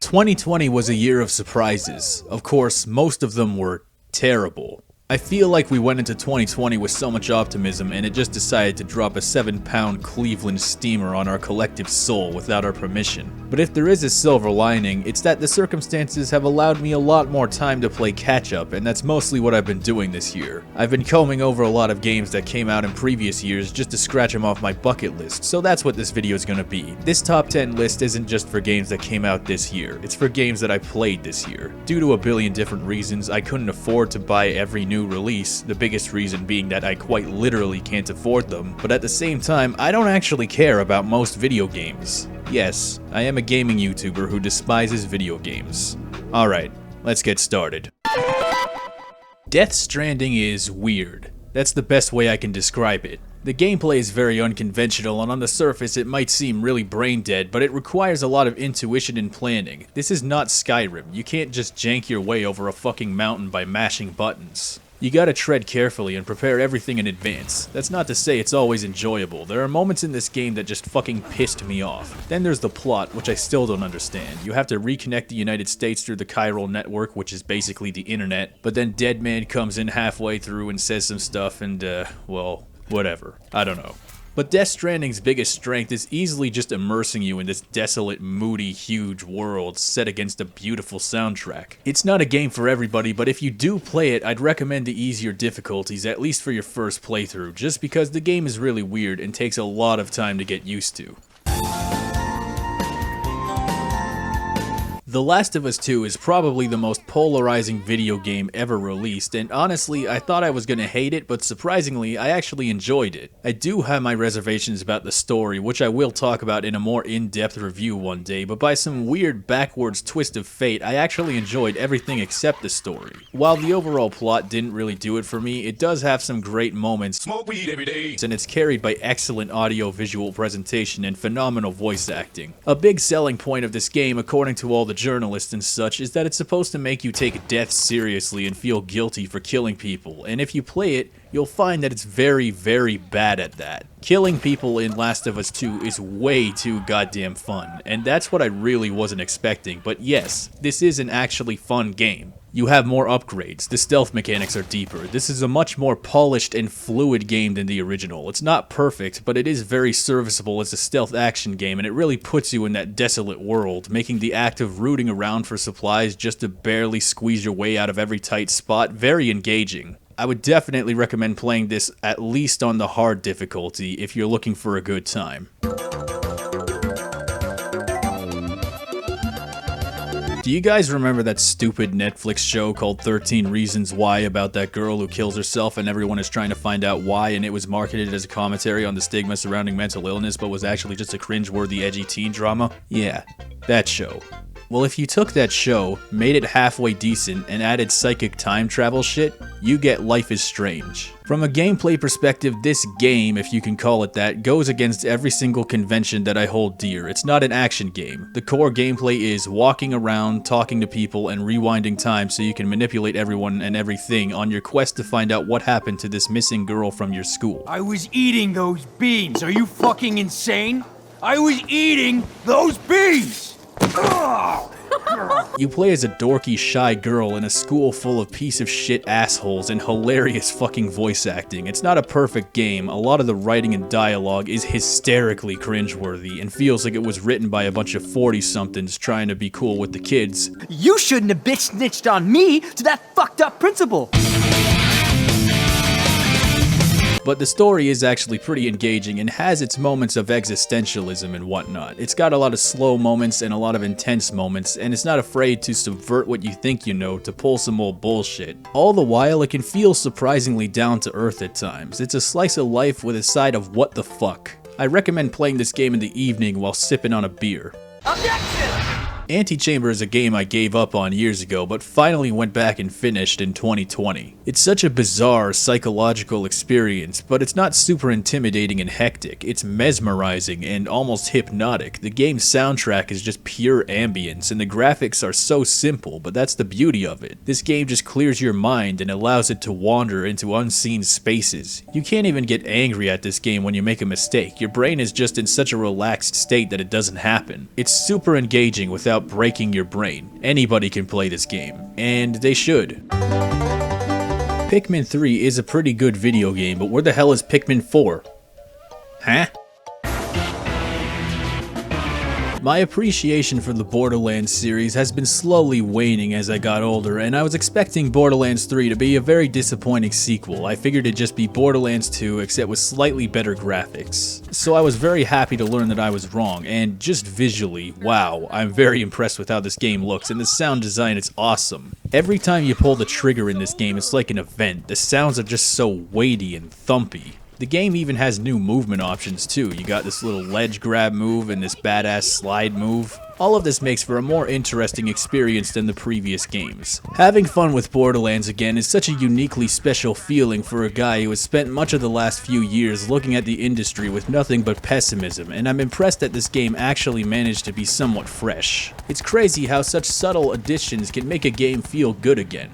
2020 was a year of surprises. Of course, most of them were terrible. I feel like we went into 2020 with so much optimism and it just decided to drop a 7-pound Cleveland steamer on our collective soul without our permission. But if there is a silver lining, it's that the circumstances have allowed me a lot more time to play catch-up, and that's mostly what I've been doing this year. I've been combing over a lot of games that came out in previous years just to scratch them off my bucket list, so that's what this video is gonna be. This top 10 list isn't just for games that came out this year, it's for games that I played this year. Due to a billion different reasons, I couldn't afford to buy every new release, the biggest reason being that I quite literally can't afford them, but at the same time, I don't actually care about most video games. Yes, I am a gaming YouTuber who despises video games. Alright, let's get started. Death Stranding is weird. That's the best way I can describe it. The gameplay is very unconventional, and on the surface it might seem really brain dead, but it requires a lot of intuition and planning. This is not Skyrim. You can't just jank your way over a fucking mountain by mashing buttons. You gotta tread carefully and prepare everything in advance. That's not to say it's always enjoyable. There are moments in this game that just fucking pissed me off. Then there's the plot, which I still don't understand. You have to reconnect the United States through the chiral network, which is basically the internet, but then Deadman comes in halfway through and says some stuff and, well, whatever. I don't know. But Death Stranding's biggest strength is easily just immersing you in this desolate, moody, huge world set against a beautiful soundtrack. It's not a game for everybody, but if you do play it, I'd recommend the easier difficulties, at least for your first playthrough, just because the game is really weird and takes a lot of time to get used to. The Last of Us 2 is probably the most polarizing video game ever released, and honestly, I thought I was gonna hate it, but surprisingly, I actually enjoyed it. I do have my reservations about the story, which I will talk about in a more in-depth review one day, but by some weird backwards twist of fate, I actually enjoyed everything except the story. While the overall plot didn't really do it for me, it does have some great moments, smoke weed every day, and it's carried by excellent audio-visual presentation and phenomenal voice acting. A big selling point of this game, according to all the journalists and such, is that it's supposed to make you take death seriously and feel guilty for killing people, and if you play it, you'll find that it's very, very bad at that. Killing people in Last of Us 2 is way too goddamn fun, and that's what I really wasn't expecting, but yes, this is an actually fun game. You have more upgrades, the stealth mechanics are deeper, this is a much more polished and fluid game than the original. It's not perfect, but it is very serviceable as a stealth action game, and it really puts you in that desolate world, making the act of rooting around for supplies just to barely squeeze your way out of every tight spot very engaging. I would definitely recommend playing this at least on the hard difficulty if you're looking for a good time. Do you guys remember that stupid Netflix show called 13 Reasons Why about that girl who kills herself and everyone is trying to find out why, and it was marketed as a commentary on the stigma surrounding mental illness but was actually just a cringe-worthy edgy teen drama? Yeah, that show. Well, if you took that show, made it halfway decent, and added psychic time travel shit, you get Life is Strange. From a gameplay perspective, this game, if you can call it that, goes against every single convention that I hold dear. It's not an action game. The core gameplay is walking around, talking to people, and rewinding time so you can manipulate everyone and everything on your quest to find out what happened to this missing girl from your school. I was eating those beans. Are you fucking insane? I was eating those beans! You play as a dorky, shy girl in a school full of piece of shit assholes and hilarious fucking voice acting. It's not a perfect game, a lot of the writing and dialogue is hysterically cringeworthy and feels like it was written by a bunch of 40-somethings trying to be cool with the kids. You shouldn't have bitch snitched on me to that fucked up principal! But the story is actually pretty engaging and has its moments of existentialism and whatnot. It's got a lot of slow moments and a lot of intense moments, and it's not afraid to subvert what you think you know to pull some old bullshit. All the while, it can feel surprisingly down to earth at times. It's a slice of life with a side of what the fuck. I recommend playing this game in the evening while sipping on a beer. Objection! Antechamber is a game I gave up on years ago, but finally went back and finished in 2020. It's such a bizarre, psychological experience, but it's not super intimidating and hectic. It's mesmerizing and almost hypnotic. The game's soundtrack is just pure ambience, and the graphics are so simple, but that's the beauty of it. This game just clears your mind and allows it to wander into unseen spaces. You can't even get angry at this game when you make a mistake. Your brain is just in such a relaxed state that it doesn't happen. It's super engaging without without breaking your brain. Anybody can play this game, and they should. Pikmin 3 is a pretty good video game, but where the hell is Pikmin 4? Huh? My appreciation for the Borderlands series has been slowly waning as I got older, and I was expecting Borderlands 3 to be a very disappointing sequel. I figured it'd just be Borderlands 2 except with slightly better graphics. So I was very happy to learn that I was wrong, and just visually, wow, I'm very impressed with how this game looks, and the sound design is awesome. Every time you pull the trigger in this game, it's like an event. The sounds are just so weighty and thumpy. The game even has new movement options too. You got this little ledge grab move and this badass slide move. All of this makes for a more interesting experience than the previous games. Having fun with Borderlands again is such a uniquely special feeling for a guy who has spent much of the last few years looking at the industry with nothing but pessimism, and I'm impressed that this game actually managed to be somewhat fresh. It's crazy how such subtle additions can make a game feel good again.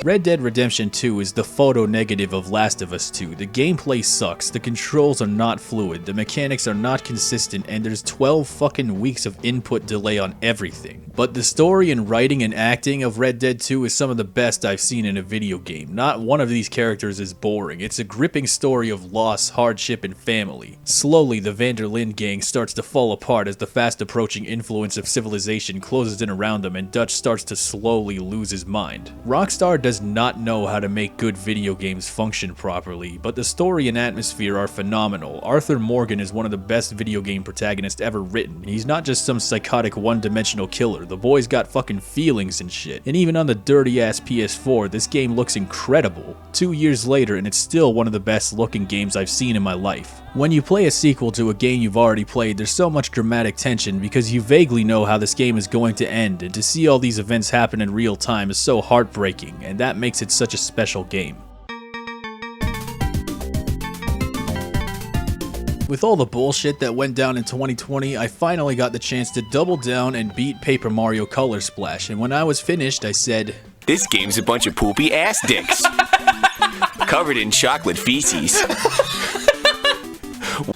Red Dead Redemption 2 is the photo negative of Last of Us 2. The gameplay sucks, the controls are not fluid, the mechanics are not consistent, and there's 12 fucking weeks of input delay on everything. But the story and writing and acting of Red Dead 2 is some of the best I've seen in a video game. Not one of these characters is boring. It's a gripping story of loss, hardship, and family. Slowly, the Van der Linde gang starts to fall apart as the fast approaching influence of civilization closes in around them and Dutch starts to slowly lose his mind. Rockstar does not know how to make good video games function properly, but the story and atmosphere are phenomenal. Arthur Morgan is one of the best video game protagonists ever written. He's not just some psychotic one-dimensional killer. The boy's got fucking feelings and shit. And even on the dirty-ass PS4, this game looks incredible. 2 years later, and it's still one of the best looking games I've seen in my life. When you play a sequel to a game you've already played, there's so much dramatic tension because you vaguely know how this game is going to end, and to see all these events happen in real time is so heartbreaking, and that makes it such a special game. With all the bullshit that went down in 2020, I finally got the chance to double down and beat Paper Mario Color Splash, and when I was finished, I said, "This game's a bunch of poopy ass dicks, covered in chocolate feces."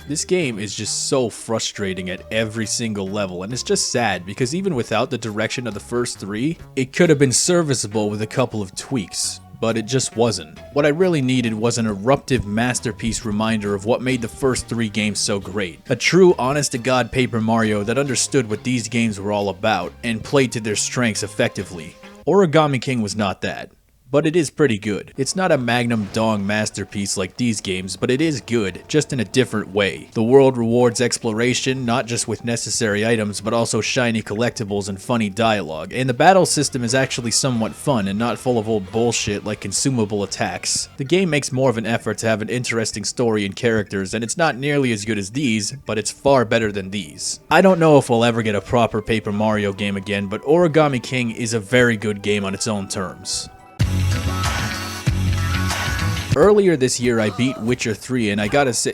This game is just so frustrating at every single level, and it's just sad because even without the direction of the first three, it could have been serviceable with a couple of tweaks, but it just wasn't. What I really needed was an eruptive masterpiece reminder of what made the first three games so great. A true honest-to-God Paper Mario that understood what these games were all about and played to their strengths effectively. Origami King was not that. But it is pretty good. It's not a magnum dong masterpiece like these games, but it is good, just in a different way. The world rewards exploration, not just with necessary items, but also shiny collectibles and funny dialogue, and the battle system is actually somewhat fun and not full of old bullshit like consumable attacks. The game makes more of an effort to have an interesting story and characters, and it's not nearly as good as these, but it's far better than these. I don't know if we'll ever get a proper Paper Mario game again, but Origami King is a very good game on its own terms. Earlier this year, I beat Witcher 3, and I gotta say...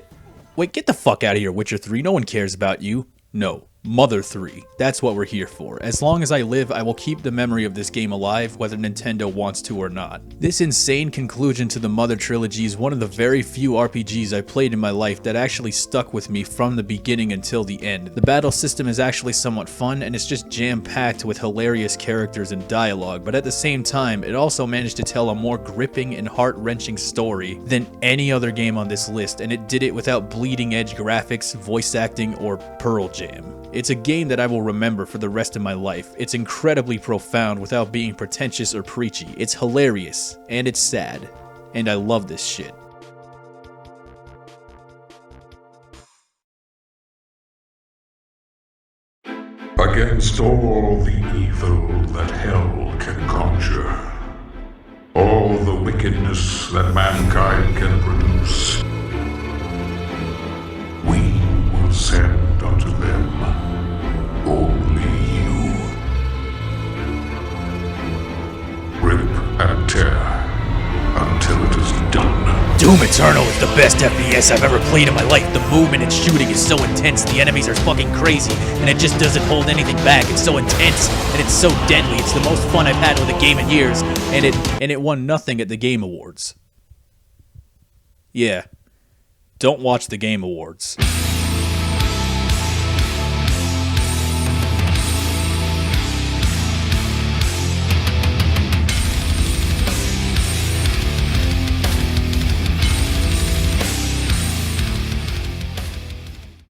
Wait, get the fuck out of here, Witcher 3. No one cares about you. No. Mother 3. That's what we're here for. As long as I live, I will keep the memory of this game alive, whether Nintendo wants to or not. This insane conclusion to the Mother trilogy is one of the very few RPGs I played in my life that actually stuck with me from the beginning until the end. The battle system is actually somewhat fun, and it's just jam-packed with hilarious characters and dialogue, but at the same time, it also managed to tell a more gripping and heart-wrenching story than any other game on this list, and it did it without bleeding-edge graphics, voice acting, or Pearl Jam. It's a game that I will remember for the rest of my life. It's incredibly profound without being pretentious or preachy. It's hilarious, and it's sad, and I love this shit. Against all the evil that hell can conjure, all the wickedness that mankind can produce, we will send unto them only you. Rip and tear until it is done. Doom Eternal is the best FPS I've ever played in my life. The movement and shooting is so intense, the enemies are fucking crazy, and it just doesn't hold anything back. It's so intense, and it's so deadly. It's the most fun I've had with a game in years, and it won nothing at the Game Awards. Yeah. Don't watch the Game Awards.